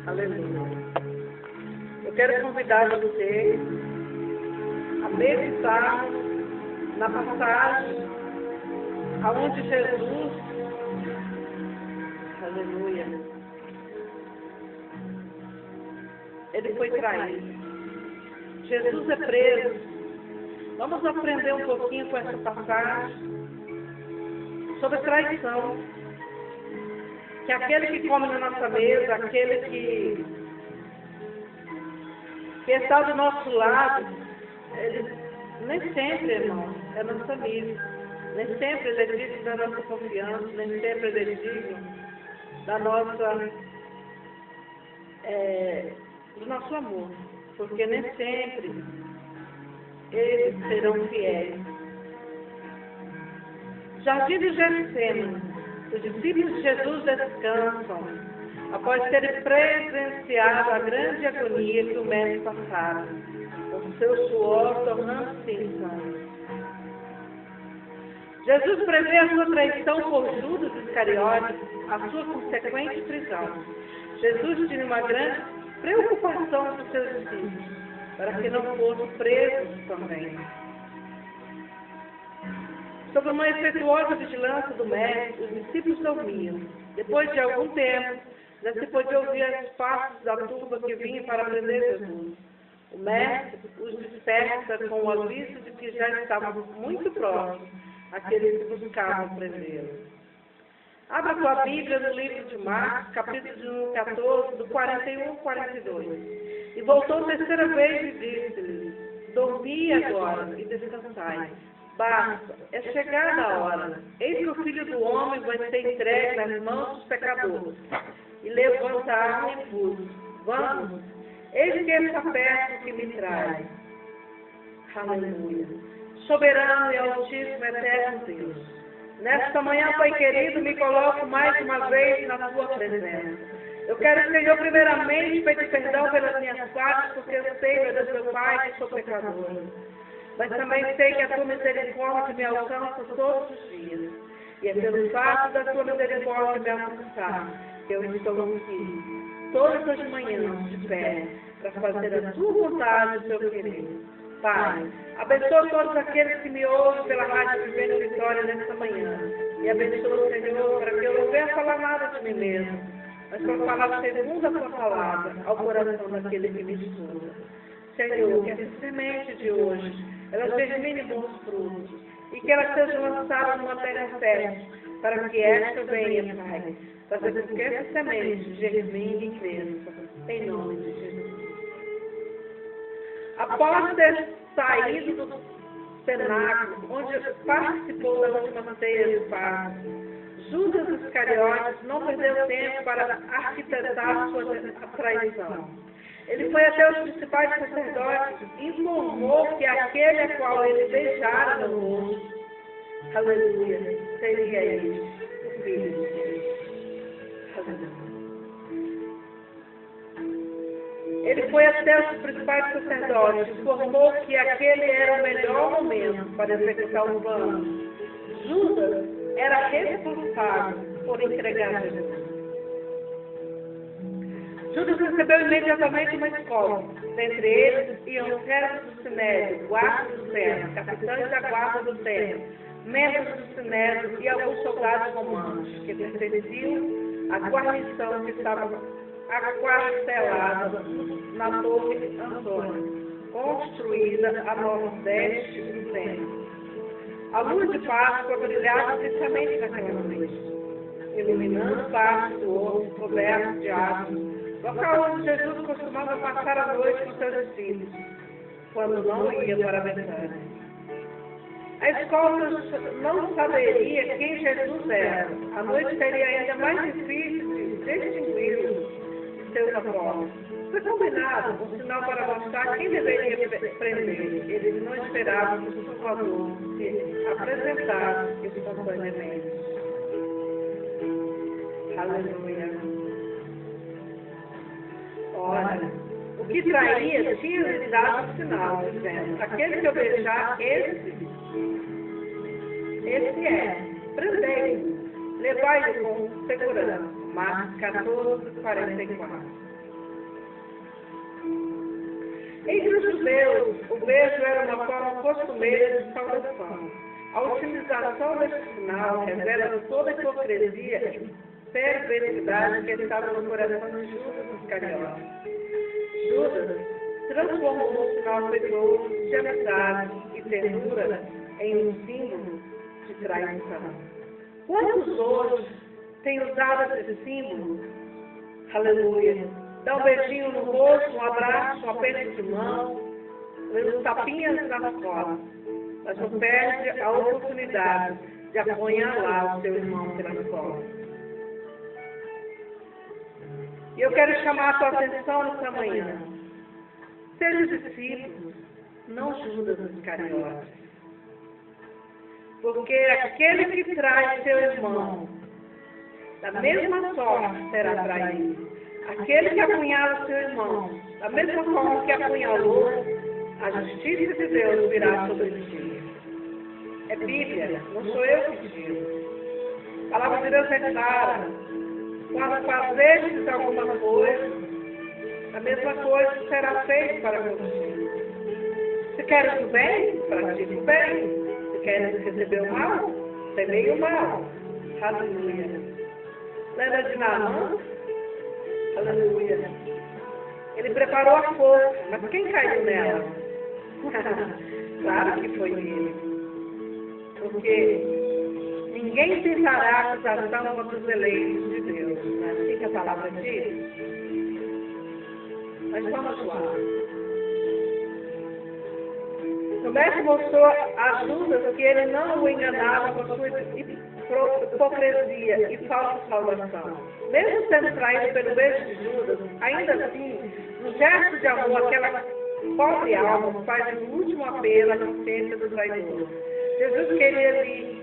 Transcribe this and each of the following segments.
Aleluia. Eu quero convidar você a meditar na passagem aonde Jesus, aleluia, ele foi traído. Jesus é preso. Vamos aprender um pouquinho com essa passagem sobre traição. Que aquele que come na nossa mesa, aquele que está do nosso lado, ele nem sempre, irmão, é nosso amigo. Nem sempre ele é digno da nossa confiança, nem sempre ele é digno da nossa, do nosso amor. Porque nem sempre eles serão fiéis. Jardim de Getsêmani. Os discípulos de Jesus descansam após terem presenciado a grande agonia que o mestre passara, com seu suor tornando-se insano. Jesus prevê a sua traição por Judas Iscariotes, a sua consequente prisão. Jesus tinha uma grande preocupação com seus discípulos, para que não fossem presos também. Sob uma efetuosa vigilância do mestre, os discípulos dormiam. Depois de algum tempo, já se podia ouvir as passos da turba que vinha para prender Jesus. O mestre os desperta com o aviso de que já estavam muito próximos àqueles que buscavam prendê-lo. Abra sua Bíblia no livro de Marcos, capítulo 14, do 41 ao 42. E voltou terceira vez e disse-lhes: dormi agora e descansai. Basta, é chegada a hora. Eis que o Filho do Homem vai ser entregue nas mãos dos pecadores. E levanta a arma e pus. Vamos, eis que essa peça que me traz. Aleluia. Soberano e altíssimo, eterno Deus. Nesta manhã, Pai querido, me coloco mais uma vez na tua presença. Eu quero, Senhor, primeiramente pedir perdão pelas minhas falhas, porque eu sei, meu Deus, meu Pai, que sou pecador. Mas também sei que a tua misericórdia me alcança todos os dias. E é pelo fato da tua misericórdia me alcançar que eu estou aqui, todas as manhãs, de pé, para fazer a tua vontade e o teu querer. Pai, abençoa todos aqueles que me ouvem pela Rádio Vivendo Vitória nesta manhã. E abençoa, Senhor, para que eu não venha falar nada de mim mesmo, mas para falar segundo a tua palavra ao coração daquele que me escuta. Senhor, que essa semente de hoje, ela germine bons frutos, e que ela seja lançada numa terra fértil, para que esta venha, Pai, fazer com que essa semente germine e cresça, em nome de Jesus. Após ter saído do cenáculo, onde participou da última ceia de Páscoa, Judas Iscariotes não perdeu tempo para arquitetar sua traição. Ele foi até os principais sacerdotes e informou que aquele a qual ele beijara no rosto, aleluia, seria ele, o Filho de Deus. Aleluia. Ele foi até os principais sacerdotes e informou que aquele era o melhor momento para executar o plano. Judas era responsável por entregar Jesus. Judas recebeu imediatamente uma escolta. Dentre eles iam os servos do Sinédrio, guardas do templo, capitães da guarda do templo, membros do Sinédrio e alguns soldados romanos, que pertenciam à guarnição que estava aquartelada na Torre Antônia, construída a nordeste do templo. A luz de Páscoa brilhava intensamente naquela noite, iluminando parte do ouro coberto de árvores, local onde Jesus costumava passar a noite com seus discípulos, quando não ia para Betânia. A escolta não saberia quem Jesus era. A noite seria ainda mais difícil de distingui-lo de seus apóstolos. Foi combinado um sinal para mostrar quem deveria prender. Eles não esperavam que o Salvador se apresentasse espontaneamente. Aleluia. Olha, o que traía tinha lhe dado um sinal, dizendo: aquele que eu beijar, esse é, prendei-o, levai-o com segurança. Marcos 14, 44. Entre os judeus, o beijo era uma forma costumeira de saudação. A utilização desse sinal revela toda a hipocrisia e perversidade que estava no coração de Judas Iscariote. Judas transformou o sinal afetuoso de amizade e ternura em um símbolo de traição. Quantos hoje têm usado esse símbolo? Aleluia! Dá um beijinho no rosto, um abraço, um aperto de mão, uns tapinhas nas costas, mas não perde a oportunidade de apunhalar o seu irmão pelas costas. E eu quero chamar a tua atenção nessa manhã. Seja discípulos, não Judas Iscariotes. Porque aquele que trai seu irmão, da mesma sorte será traído. Aquele que apunhala seu irmão, da mesma forma que apunhalou, a justiça de Deus virá sobre ti. É Bíblia, não sou eu que digo. A palavra de Deus é clara. Quando fazeres alguma coisa, a mesma coisa será feita para você. Se queres o bem, pratique o bem. Se queres receber o mal, semeie o mal. Aleluia. Lembra de Naamã? Aleluia. Ele preparou a força, mas quem caiu nela? Claro que foi ele. Porque ninguém tentará acusação contra os eleitos de Deus. Não é assim que a palavra diz? Mas vamos lá. O mestre mostrou a Judas que ele não o enganava com sua hipocrisia e falsa salvação. Mesmo sendo traído pelo beijo de Judas, ainda assim, no gesto de amor, aquela pobre alma faz o último apelo à consciência do traidor. Jesus queria lhe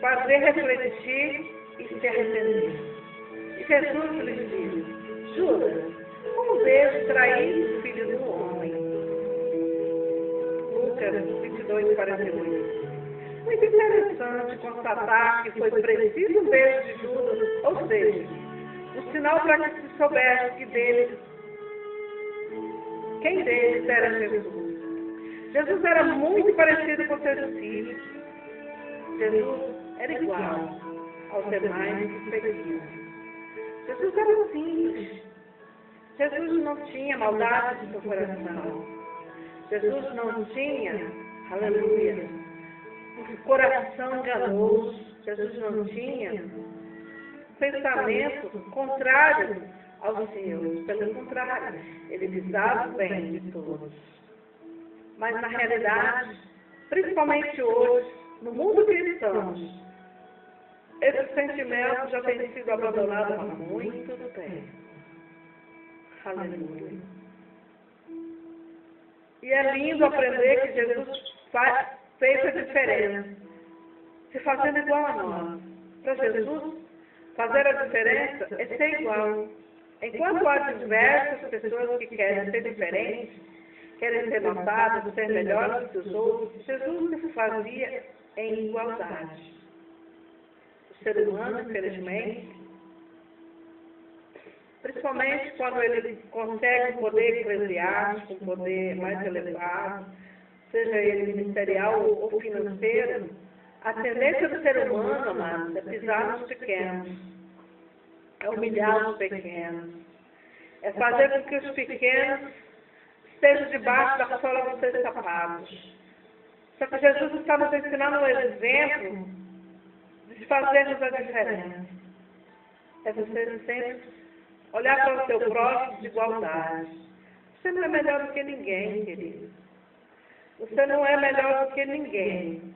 fazer refletir e se arrepender. E Jesus lhe disse: Judas, como vês trair o filho do homem? Lucas 22, 48. Muito interessante constatar que foi preciso um beijo de Judas, ou seja, um sinal para que se soubesse quem deles era Jesus. Jesus era muito parecido com seus discípulos. Jesus era igual aos demais que seguiam. Jesus era simples. Jesus não tinha maldade no seu coração. Jesus não tinha, aleluia, um coração enganoso. Jesus não tinha um pensamento contrário aos seus. Pelo contrário, ele visava o bem de todos. Mas na realidade, principalmente hoje, no mundo cristão, esse sentimento já tem sido abandonado há muito tempo. Aleluia. E é lindo aprender que Jesus fez a diferença, se fazendo igual a nós. Para Jesus, fazer a diferença é ser igual. Enquanto há diversas pessoas que querem ser diferentes, querem ser notadas, ser melhores que os outros, Jesus se fazia em igualdade. O ser humano, infelizmente, principalmente quando ele consegue um poder eclesiástico, um poder mais elevado, seja ele ministerial ou financeiro, a tendência do ser humano, amados, é pisar nos pequenos, é humilhar os pequenos, é fazer com que os pequenos estejam debaixo da sola dos seus sapatos. Só que Jesus está nos ensinando um exemplo de fazermos a diferença. É você sempre olhar para o seu próximo de igualdade. Você não é melhor do que ninguém, querido. Você não é melhor do que ninguém.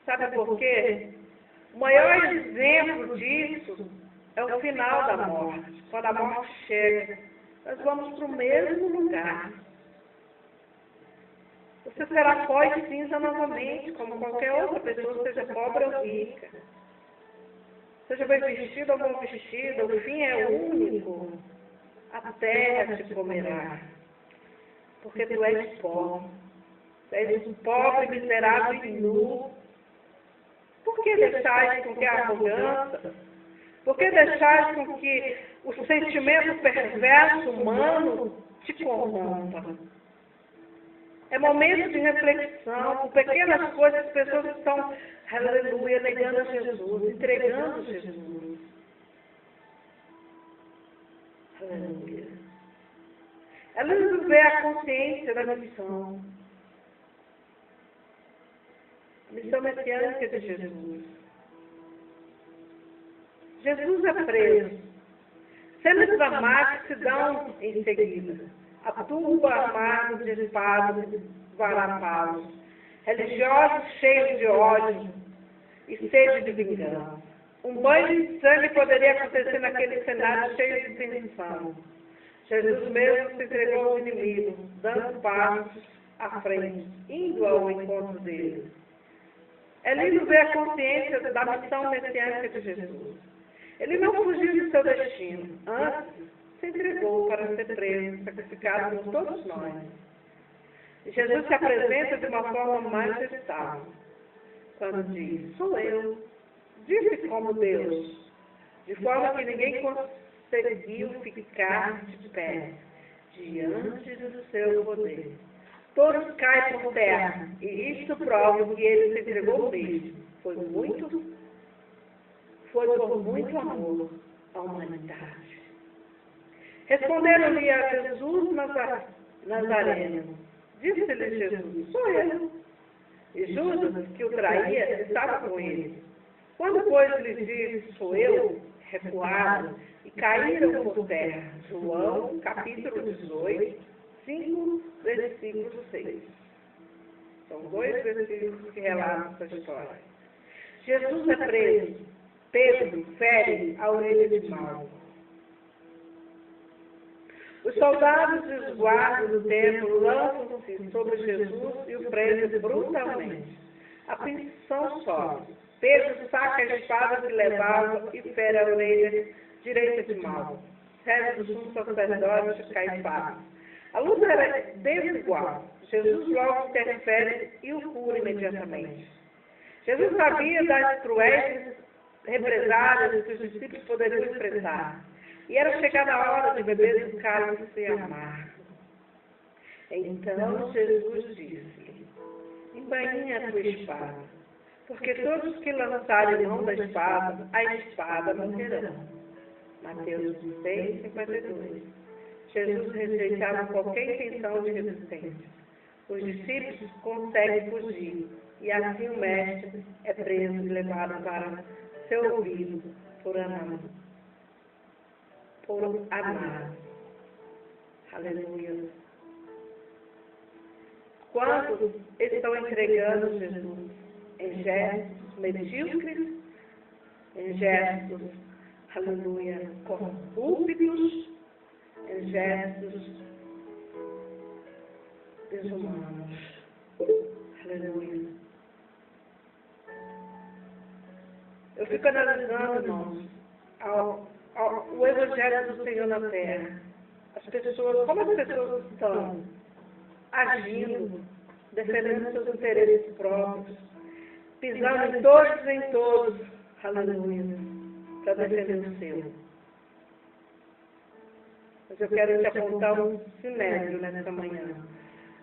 Sabe por quê? O maior exemplo disso é o final da morte. Quando a morte chega, nós vamos para o mesmo lugar. Você será pó e cinza novamente, como qualquer outra pessoa, seja pobre ou rica. Seja bem vestido ou mal vestido, o fim é único. A terra te comerá. Porque tu és pó. Tu és um pobre, miserável e nu. Por que deixais com que a arrogância, Por que deixar com que o sentimento perverso humano te corrompa? É momento de reflexão, por pequenas coisas, as pessoas estão, aleluia, negando a Jesus, entregando Jesus. Aleluia. Ela não vê a consciência da missão. A missão messiânica de Jesus. Jesus é preso. Cenas dramáticas se dão em seguida. A turba armada de espadas e varapaus. Religiosos cheios de ódio e sede de vingança. Um banho de sangue poderia acontecer naquele cenário cheio de tensão. Jesus mesmo se entregou ao inimigo, dando passos à frente, indo ao encontro dele. É lindo ver a consciência da missão messiânica de Jesus. Ele não fugiu de seu destino, antes se entregou para ser preso, sacrificado por todos nós. E Jesus se apresenta de uma forma majestosa, quando diz, sou eu, disse como Deus, de forma que ninguém conseguiu ficar de pé diante do seu poder. Todos caem por terra, e isto prova que ele se entregou mesmo. Foi por muito amor à humanidade. Responderam-lhe a Jesus Nazareno. Disse-lhe Jesus, sou eu. E Judas, que o traía, estava com ele. Quando, pois, lhe disse, sou eu, recuaram e caíram por terra. João, capítulo 18, 5, versículo 6. São 2 versículos que relatam essa história. Jesus é preso. Pedro fere a orelha de Malco. Os soldados e os guardas do templo lançam-se sobre Jesus e o prendem brutalmente. A pensão sobe. Pedro saca a espada que levava e fere a orelha direita de Malco. Serve do sumo sacerdote Caifás. A luta era desigual. Jesus logo interfere e o cura imediatamente. Jesus sabia das cruéis represálias que os discípulos poderiam enfrentar. E era chegada a hora de beber do cálice amargo. Então Jesus disse-lhe, embainhe a tua espada, porque todos que lançarem mão da espada, a espada morrerão. Mateus 6, 52. Jesus rejeitava qualquer intenção de resistência. Os discípulos conseguem fugir, e assim o mestre é preso e levado para ser ouvido por amar. Aleluia. Quantos estão entregando Jesus em gestos medíocres, em gestos, aleluia, corruptos, em gestos desumanos. Aleluia. Eu fico analisando, irmãos, o Evangelho do Senhor na Terra. As pessoas, como as pessoas estão agindo, defendendo seus interesses próprios, pisando em todos, aleluia, para defender o seu. Mas eu quero te apontar um sinédrio nessa manhã,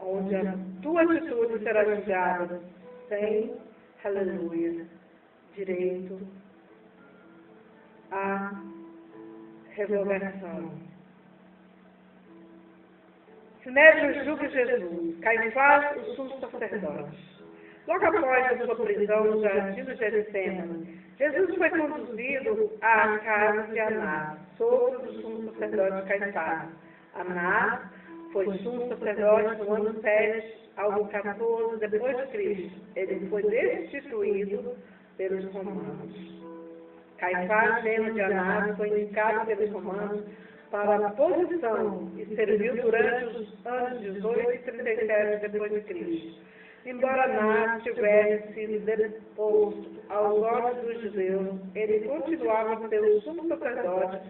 onde a tua atitude será julgada sem, aleluia, direito à revogação. Sinédrio julga Jesus, Caifás, o sumo sacerdote. Logo após a sua prisão no jardim do Getsemane, Jesus foi conduzido à casa de Anás, sogro do sumo sacerdote Caifás. Anás foi sumo sacerdote no ano 7 ao 14 depois de Cristo. Ele foi destituído pelos romanos. Caifás, genro de Anás, foi indicado pelos romanos para a posição e serviu durante os anos 18 e 37 depois de Cristo. Embora Anás tivesse sido deposto aos olhos dos judeus, ele continuava a ser o sumo sacerdote,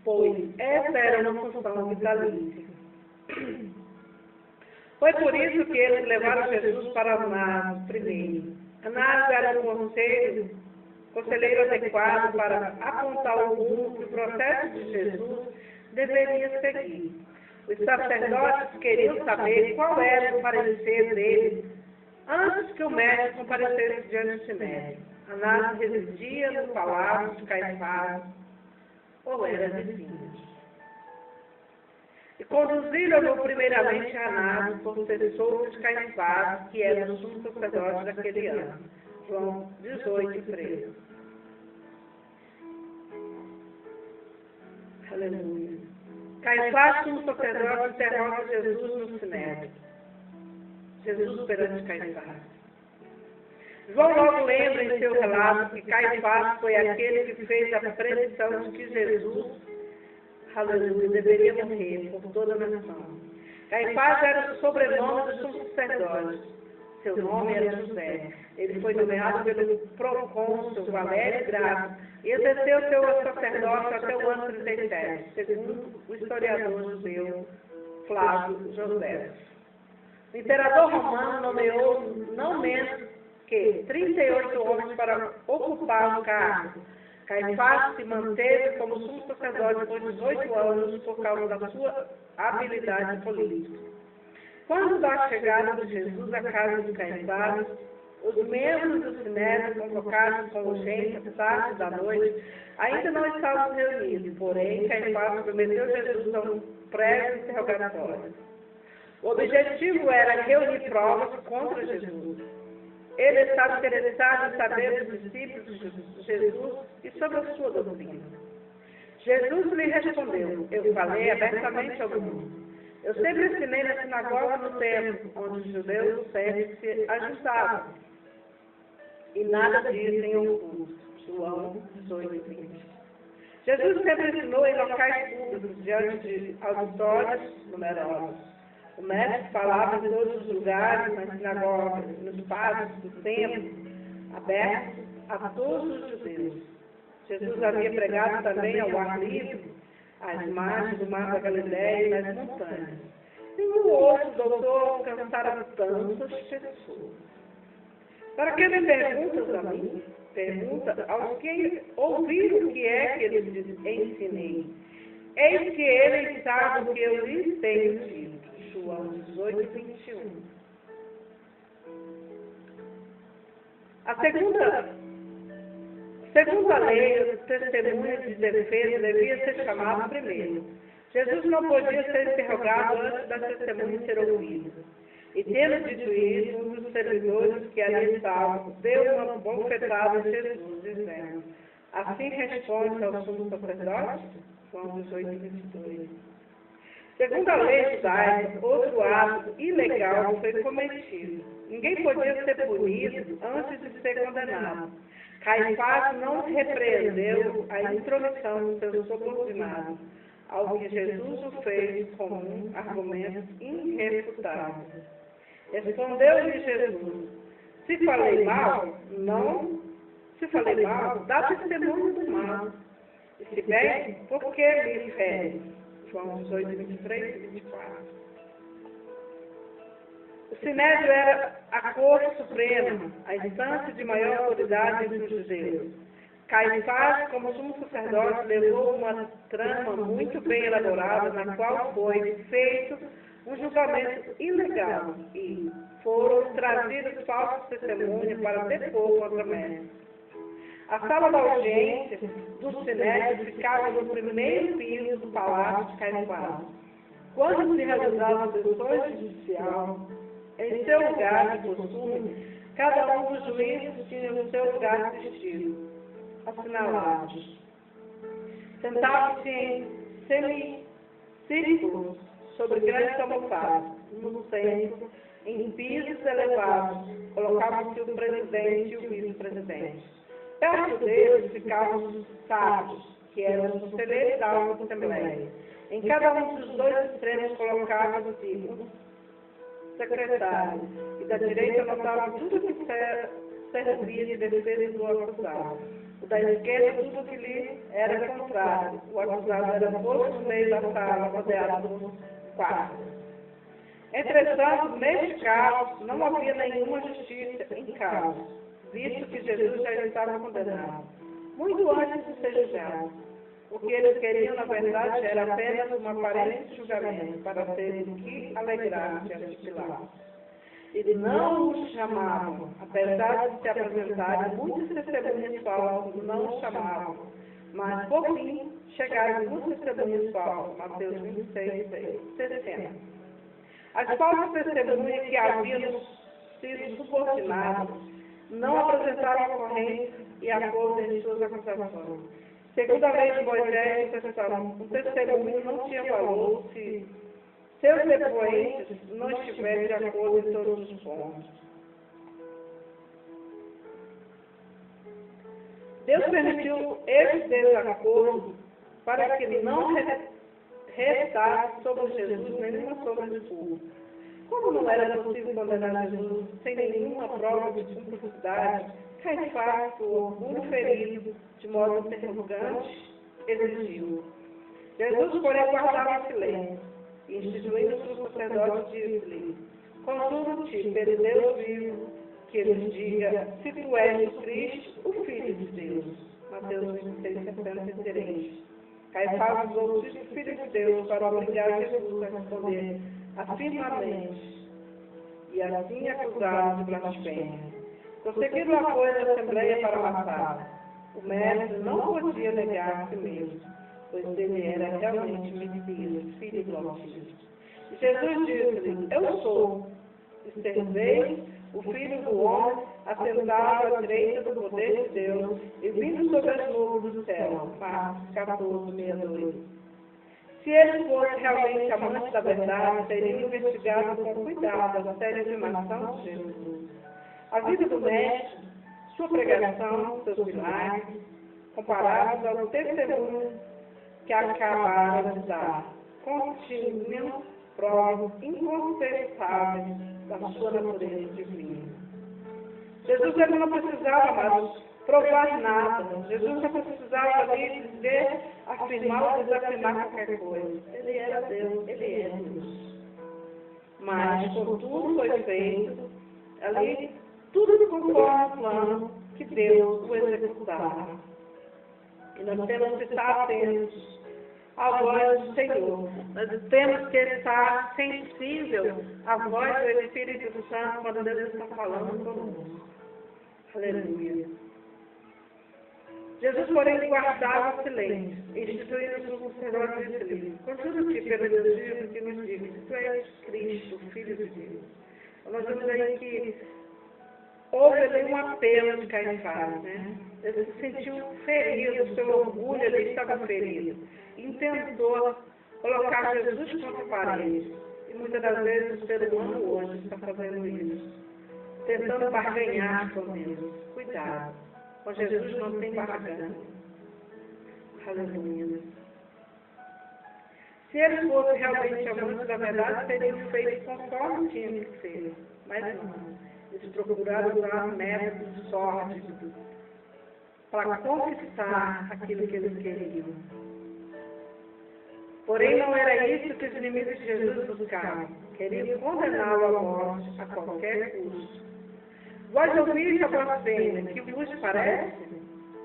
pois essa era uma função vitalícia. Foi por isso que eles levaram Jesus para Anás primeiro. Anás era um conselho conselheiro adequado para apontar o rumo que o processo de Jesus deveria seguir. Os sacerdotes queriam saber qual era o parecer dele antes que o mestre comparecesse diante do Sinédrio. Anás residia no palácio de Caifás, ou era vizinho. E conduziram-no primeiramente a Anás, por ser sogro de Caifás, que era o sumo sacerdote daquele ano. João 18, 13. Aleluia. Caifás, sumo sacerdote, interroga Jesus no Sinédrio. Jesus perante Caifás. João logo lembra em seu relato que Caifás foi aquele que fez a predição de que Jesus, aleluia, deveria morrer por toda a nação. Caifás era o sobrenome do sumo sacerdote. Seu nome era José. Ele foi nomeado pelo procônsul Valério Grato e exerceu seu sacerdócio até o ano 37, segundo o historiador judeu Flávio José. O imperador romano nomeou não menos que 38 homens para ocupar o cargo. Caifás se manteve como sumo sacerdote por 18 anos por causa da sua habilidade política. Quando da chegada de Jesus à casa de Caifás, os membros do Sinédrio, convocados com urgência tarde da noite, ainda não estavam reunidos, porém Caifás prometeu Jesus a um prévio interrogatório. O objetivo era reunir provas contra Jesus. Ele estava interessado em saber dos discípulos de Jesus e sobre a sua doutrina. Jesus lhe respondeu: eu falei abertamente ao mundo. Eu sempre ensinei na sinagoga no templo, onde os judeus sempre se ajustavam. E nada dizem oculto. João 18, 20. Jesus sempre ensinou em locais públicos, diante de auditórios numerosos. O mestre falava em todos os lugares, nas sinagogas, nos pátios do templo, abertos a todos os judeus. Jesus havia pregado também ao ar livre, às margens do mar da Galileia e nas montanhas. Nenhum outro doutor alcançara tantas pessoas. Para que me perguntas a mim? Pergunta aos que ouviram o que é que lhes ensinei. Eis que eles sabem o que eu lhes tenho dito. João 18, 21. Segundo a lei, o testemunho de defesa devia ser chamado primeiro. Jesus não podia ser interrogado antes da testemunha ser ouvida. E tendo dito isso, um dos servidores que ali estavam deu uma bofetada a Jesus, dizendo: assim responde ao sumo sacerdote? João 18, 22. Segundo a lei judaica, outro ato ilegal foi cometido. Ninguém podia ser punido antes de ser condenado. Caifás não repreendeu a intromissão do seu subordinado, ao que Jesus o fez com um argumento irrefutável. Respondeu-lhe Jesus: se falei mal, dá testemunho do mal. E se bem, por que me fere? João 18, 23 e 24. O Sinédrio era a corte suprema, a instância de maior autoridade entre os judeus. Caifás, como sumo sacerdote, levou uma trama muito bem elaborada, na qual foi feito um julgamento ilegal e foram trazidos falsos testemunhos para depor contra Mestre. A sala da audiência do Sinédrio ficava no primeiro piso do palácio de Caifás. Quando se realizava a sessão judicial, em seu lugar de costume, cada um dos juízes tinha o seu lugar de vestido, assinalados. Sentavam-se em semicírculos sobre grandes almofadas, no centro, em pisos elevados, colocavam-se o presidente e o vice-presidente. Perto deles ficavam os sábios, que eram os conselheiros da Assembleia. Em cada um dos dois extremos colocava-se um secretário, e da direita anotava tudo que servia de defesa do acusado. O da esquerda, tudo que lhe era contrário. O acusado era posto no meio da sala, rodeado por quatro. Entretanto, neste caso, não havia nenhuma justiça em causa. visto que Jesus já estava condenado, muito antes de ser julgado. O que eles queriam, na verdade, era apenas um aparente julgamento, para ter o que alegrar diante de Pilatos. E não o chamavam, apesar de se apresentarem muitas testemunhas falsas, não o chamavam. Mas, por fim, chegaram muitas testemunhas falsas, Mateus 26, 60. As falsas testemunhas que haviam sido subordinadas não apresentaram ocorrência e acordo em suas acusações. Segundo a lei de Moisés, um testemunho não tinha valor se seus depoentes não estiverem de acordo em todos os pontos. Deus permitiu esse desacordo para que não restasse sobre Jesus nenhuma sombra de culpa. Como não era possível condenar Jesus sem nenhuma prova de cumplicidade, Caifás, o orgulho ferido, de modo interrogante, exigiu. Jesus, porém, guardava silêncio, e instituindo os sacerdotes, disse-lhe: consulto-te pelo Deus vivo, que ele diga se tu és o Cristo, o Filho de Deus. Mateus 26, 73. Caifás usou o Filho de Deus para obrigar Jesus a responder afirmativamente e assim acusá-lo de blasfêmia. Conseguiram o apoio da Assembleia para matá-lo. O mestre não podia negar a si mesmo, pois ele era realmente Messias, filho do Altíssimo. E Jesus disse-lhe: eu sou. Observei o Filho do Homem assentado à direita do poder de Deus e vindo sobre as nuvens do céu. Marcos 14, 62. Se ele fosse realmente amante da verdade, teria investigado com cuidado a séria afirmação de Jesus. A vida do Mestre, sua pregação, seus milagres, comparados ao testemunho que acabaram de dar, continham provas incontestáveis da sua natureza divina. Jesus não precisava mais provar nada. Jesus não precisava ali dizer, afirmar ou desafirmar qualquer coisa. Ele era Deus, ele é Deus. Mas, contudo, foi feito ali tudo conforme o plano que Deus o executava. E nós temos que estar atentos à voz do Senhor. Nós temos que estar sensível à voz do Espírito Santo quando Deus está falando conosco. Aleluia. Jesus, porém, guardava silêncio, instituindo os sacerdotes de Cristo. Contudo, que pelo Deus vivo que nos diz: tu és Cristo, Filho de Deus. Nós vemos aí que houve ali um apelo de Caifás, né? Ele se sentiu ferido, seu orgulho ali estava ferido. E tentou colocar Jesus contra a parede. E muitas das vezes o ser humano hoje está fazendo isso. Tentando barganhar com Deus. Cuidado. Com Jesus não tem barganha. Aleluia. Se ele fosse realmente amante da verdade, teria feito conforme tinha que ser. Mas não. Eles procuraram usar métodos sórdidos para conquistar aquilo que eles queriam. Porém, não era isso que os inimigos de Jesus buscavam. Queriam condená-lo à morte a qualquer custo. Vós ouvis a blasfêmia, que vos parece?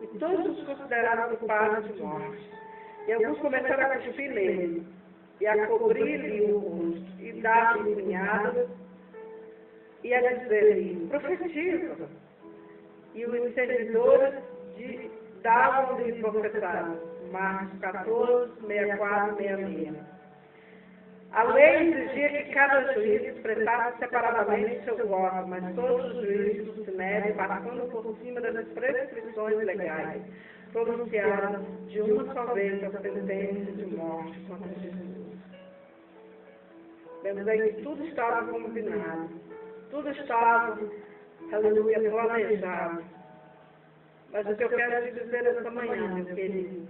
E todos os consideraram culpados de morte. E alguns começaram a cuspir nele, e a cobrir-lhe o rosto, e dar-lhe punhadas, e a dizer-lhe: profetiza. E os servidores davam-lhe profetadas. Marcos 14, 64, 66. A lei exigia que cada juiz prestasse separadamente seu voto, mas todos os juízes do Sinédrio, passando por cima das prescrições legais, pronunciaram de uma só vez a sentença de morte contra Jesus. Vemos aí que tudo estava combinado, tudo estava, aleluia, planejado. Mas o que eu quero te dizer esta manhã, meu querido,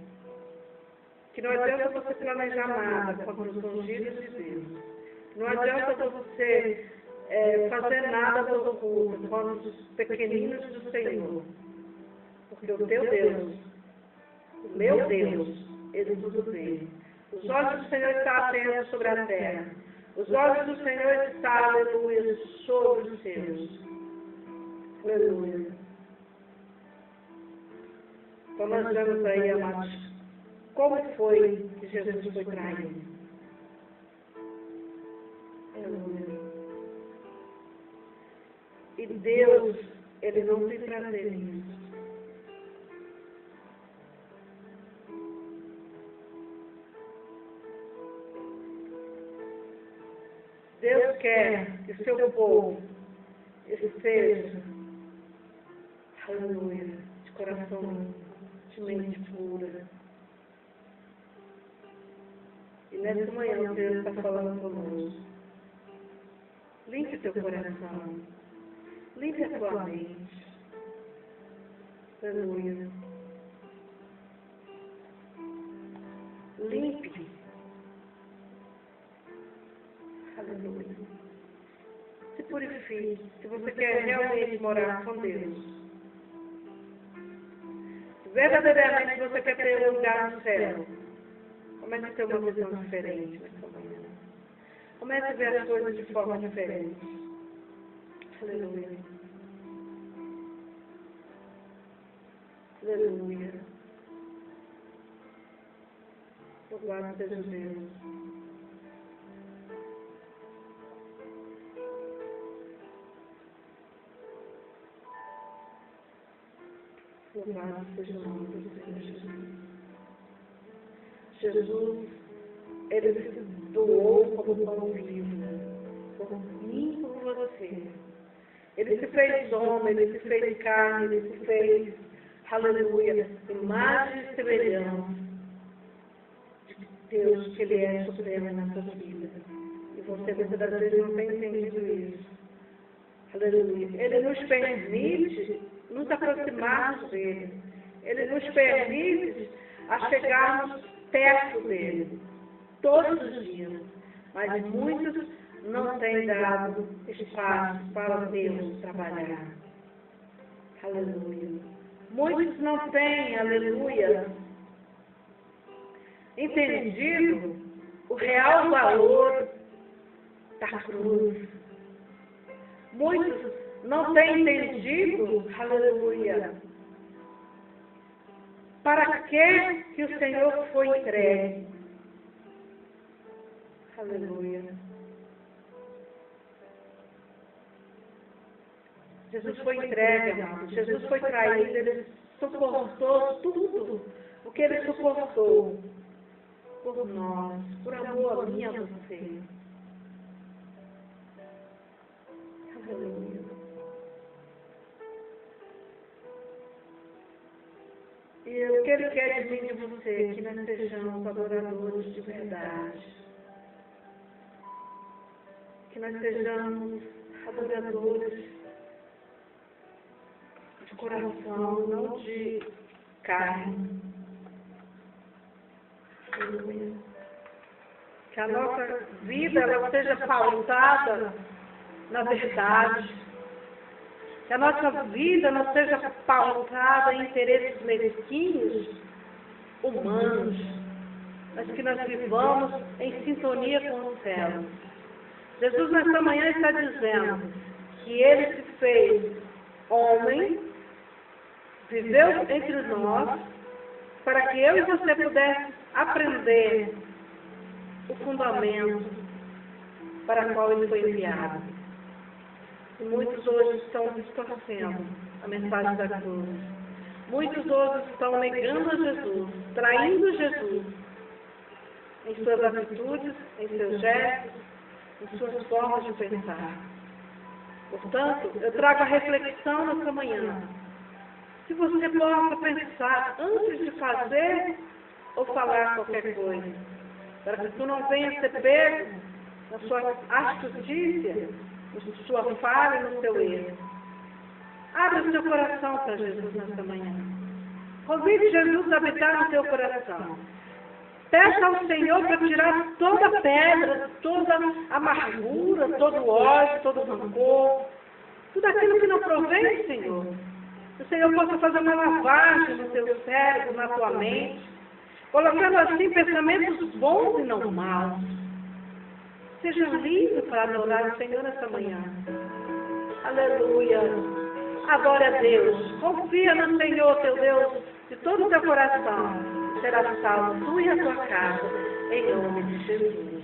que não adianta você planejar nada contra os ungidos de Deus. Não adianta você fazer nada oculto contra os pequeninos do Senhor. Porque o teu Deus, o meu Deus, ele tudo vê. Os olhos do Senhor estão atentos sobre a terra. Os olhos do Senhor estão, aleluia, sobre os seus. Aleluia. Então nós vemos aí, amados, como foi que Jesus foi traído. Aleluia. E Deus, Ele não tem prazer nisso. Deus quer que o seu povo esteja, aleluia, de coração, de mente pura. E nessa manhã Deus está falando conosco. Limpe teu coração. Limpe a tua mente. Aleluia. Limpe. Aleluia. Se purifique. Se você quer realmente morar com Deus. Se verdadeiramente você quer ter um lugar no céu, comece a ter uma visão diferente nessa manhã. Comece a ver as coisas de forma diferente. Aleluia. Aleluia. Louvado seja Deus. Louvado seja o nome do Senhor Jesus. Jesus, Ele se doou como pão vivo, por mim e por você. Ele se fez homem, Ele se fez carne, Ele se fez, aleluia, imagem e semelhança de Deus, que Ele é supremo na sua vida. E você muitas das vezes não tem entendido isso. Aleluia. Ele nos permite nos aproximarmos dele. Ele nos permite a chegarmos perto dele, todos os dias. Mas muitos não têm dado espaço para Deus trabalhar. Aleluia. Muitos não têm, aleluia, entendido o real valor da cruz. Muitos não têm entendido, aleluia, para que o Senhor foi entregue. Aleluia. Jesus foi entregue, amado. Jesus foi traído, Ele suportou tudo o que Ele suportou por nós, por amor a mim e a você. Aleluia. E o que Ele quer de mim e de você, que nós sejamos adoradores de verdade. Que nós sejamos adoradores de coração, não de carne. Aleluia. Que a nossa vida ela seja pautada na verdade. Que a nossa vida não seja pautada em interesses mesquinhos, humanos, mas que nós vivamos em sintonia com o céu. Jesus nesta manhã está dizendo que Ele se fez homem, viveu entre nós, para que eu e você pudéssemos aprender o fundamento para o qual Ele foi enviado. E muitos hoje estão distorcendo a mensagem da cruz. Muitos hoje estão negando a Jesus, traindo Jesus em suas atitudes, em seus gestos, em suas formas de pensar. Portanto, eu trago a reflexão nessa manhã. Se você possa pensar antes de fazer ou falar qualquer coisa, para que tu não venha ser pego na sua astúcia, na sua falha e no seu erro. Abra o seu coração para Jesus nesta manhã. Convide Jesus a habitar no seu coração. Peça ao Senhor para tirar toda a pedra, toda a amargura, todo o ódio, todo o rancor, tudo aquilo que não provém, Senhor. Que o Senhor possa fazer uma lavagem no teu cérebro, na tua mente, colocando assim pensamentos bons e não maus. Seja livre para adorar o Senhor nesta manhã. Aleluia. Adore a Deus. Confia no Senhor, teu Deus de todo o teu coração, será salvo tu e a tua casa, em nome de Jesus.